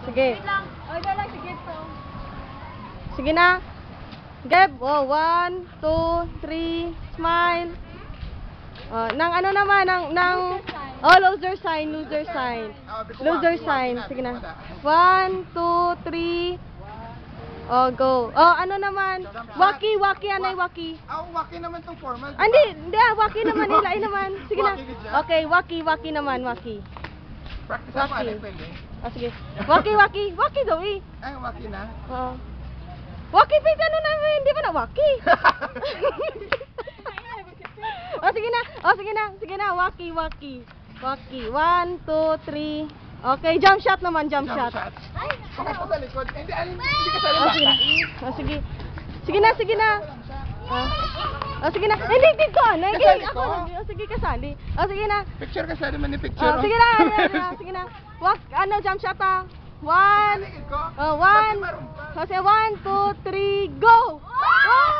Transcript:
Sige. Wait lang. O, ito lang, sige to. Sige na. Geb. Oh, 1, 2, 3. Smile. Oh, nang ano naman, oh, loser sign, loser sign. Loser sign. Sige na. 1, 2, 3. Oh, go. Oh, ano naman? Waki, anay, waki. Waki naman tong formal. Hindi, waki naman, nilay naman. Sige na. Okay, waki naman, waki. Practice ako, Waki. alay pwede. Oh, sige. Waki daw eh. Ay, waki na. Oo. Waki, pa ano namin, hindi ba na waki? Sige na, waki. Waki, 1, 2, 3. Okay, jump shot naman, jump shot. Pakit pa sa likod. Hindi ka sa Oh, sige. Oh, sige. Sige na. Oh, sige na. Hindi, dito. Kasali ko. Oh, sige, kasali. Oh, sige na. Picture ka sa naman ni picture. Oh, sige na. Sige na. Jump shot ah. 1. Oh, 1. Kasi 1, 2, 3, go! Oh!